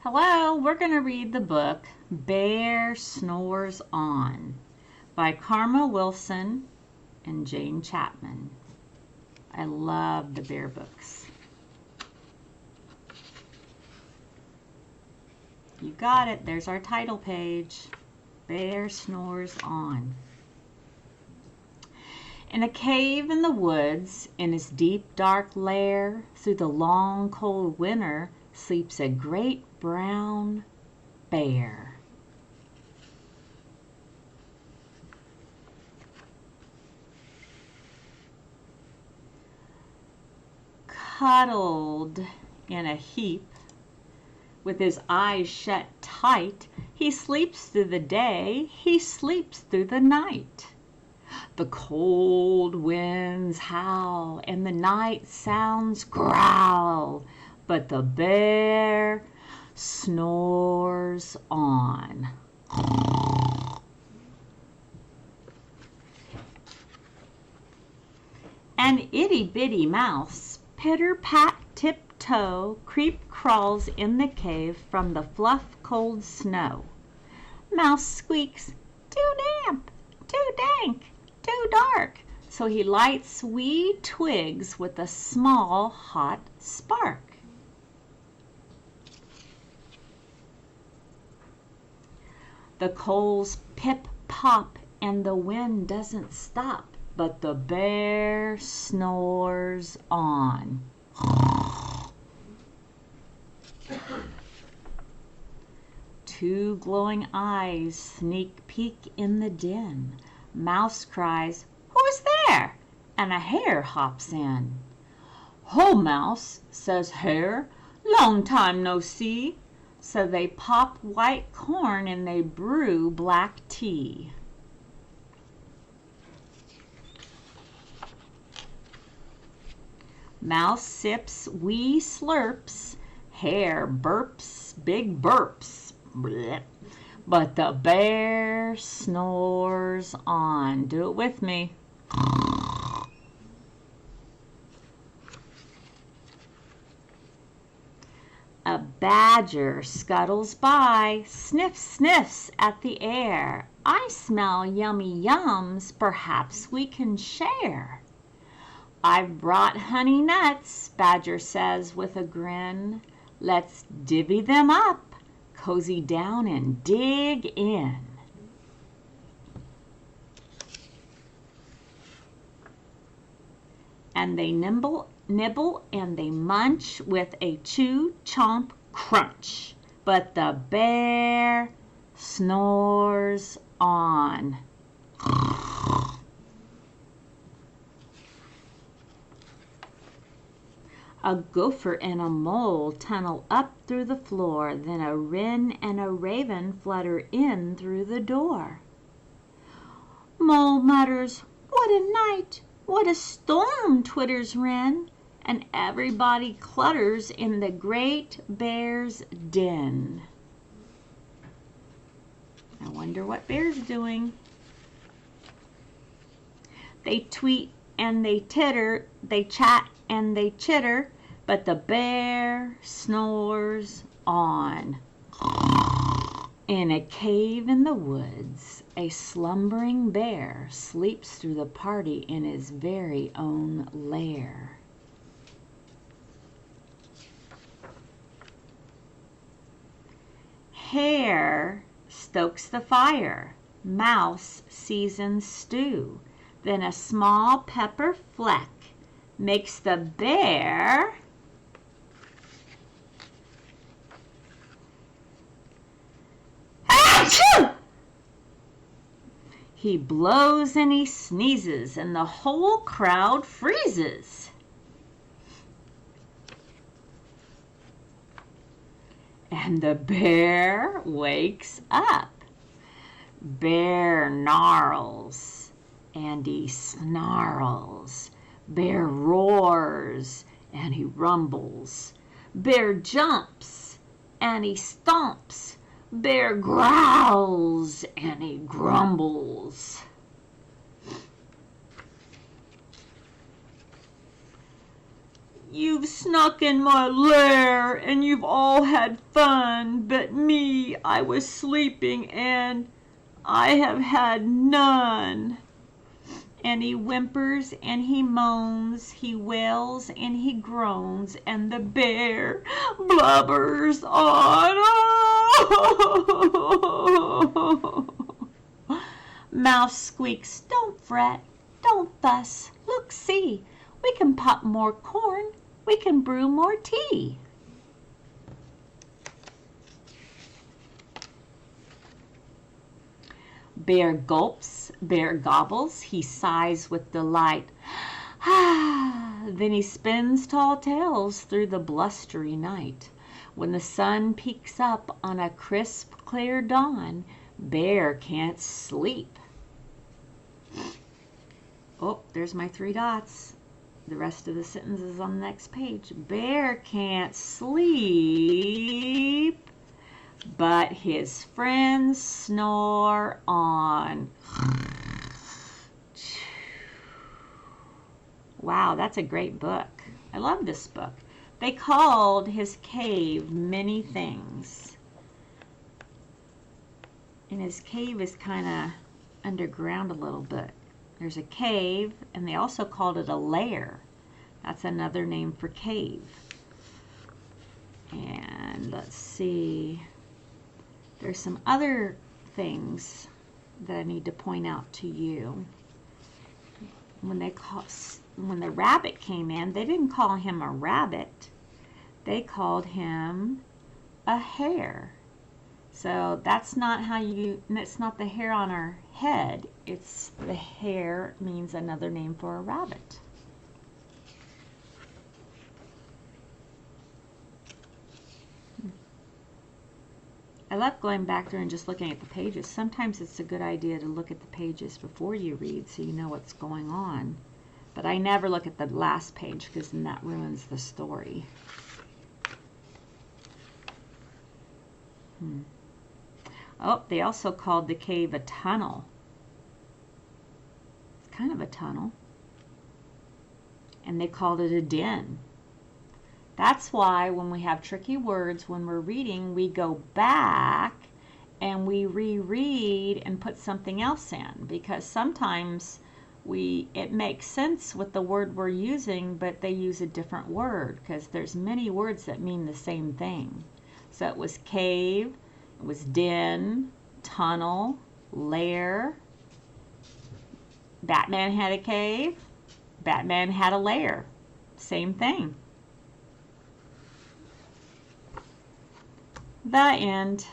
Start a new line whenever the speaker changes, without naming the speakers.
Hello, we're going to read the book Bear Snores On by Karma Wilson and Jane Chapman. I love the bear books. You got it. There's our title page. Bear Snores On. In a cave in the woods, in his deep dark lair, through the long cold winter, sleeps a great brown bear. Cuddled in a heap, with his eyes shut tight, he sleeps through the day, he sleeps through the night. The cold winds howl and the night sounds growl, but the bear snores on. An itty-bitty mouse, pitter-pat tiptoe, creep-crawls in the cave from the fluff-cold snow. Mouse squeaks, "Too damp, too dank, too dark," so he lights wee twigs with a small hot spark. The coals pip-pop and the wind doesn't stop, but the bear snores on. Two glowing eyes sneak peek in the den. Mouse cries, "Who's there?" and a hare hops in. "Ho, Mouse," says Hare, "long time no see." So they pop white corn and they brew black tea. Mouse sips wee slurps, Hare burps big burps, bleh. But the bear snores on. Do it with me. A badger scuttles by, sniffs at the air. "I smell yummy yums, perhaps we can share." "I've brought honey nuts," Badger says with a grin. "Let's divvy them up, cozy down and dig in." And they nibble and they munch with a chew, chomp, crunch. But the bear snores on. A gopher and a mole tunnel up through the floor, then a wren and a raven flutter in through the door. Mole mutters, "What a night! What a storm!" twitters wren, and everybody clutters in the great bear's den. I wonder what bear's doing. They tweet and they titter, they chat and they chitter, but the bear snores on. In a cave in the woods, a slumbering bear sleeps through the party in his very own lair. Hare stokes the fire, mouse seasons stew, then a small pepper fleck makes the bear achoo! He blows and he sneezes and the whole crowd freezes. And the bear wakes up. Bear gnarls and he snarls. Bear roars and he rumbles. Bear jumps and he stomps. Bear growls and he grumbles. You've snuck in my lair and you've all had fun, but me, I was sleeping and I have had none. And he whimpers and he moans, he wails and he groans, and the bear blubbers on. Mouse squeaks, don't fret, don't fuss, look, see, we can pop more corn, we can brew more tea. Bear gulps, bear gobbles, he sighs with delight. Then he spins tall tales through the blustery night. When the sun peeks up on a crisp, clear dawn, Bear can't sleep. Oh, there's my 3 dots. The rest of the sentence is on the next page. Bear can't sleep, but his friends snore on. Wow, that's a great book. I love this book. They called his cave many things. And his cave is kind of underground a little bit. There's a cave, and they also called it a lair. That's another name for cave. And let's see. There's some other things that I need to point out to you. When the rabbit came in, they didn't call him a rabbit. They called him a hare. So that's not it's not the hair on our head. It's the hair means another name for a rabbit. I love going back there and just looking at the pages. Sometimes it's a good idea to look at the pages before you read so you know what's going on. But I never look at the last page because then that ruins the story. Oh, they also called the cave a tunnel. It's kind of a tunnel. And they called it a den. That's why when we have tricky words, when we're reading, we go back and we reread and put something else in. Because sometimes it makes sense with the word we're using, but they use a different word because there's many words that mean the same thing. So it was cave, it was den, tunnel, lair. Batman had a cave, Batman had a lair. Same thing. The end.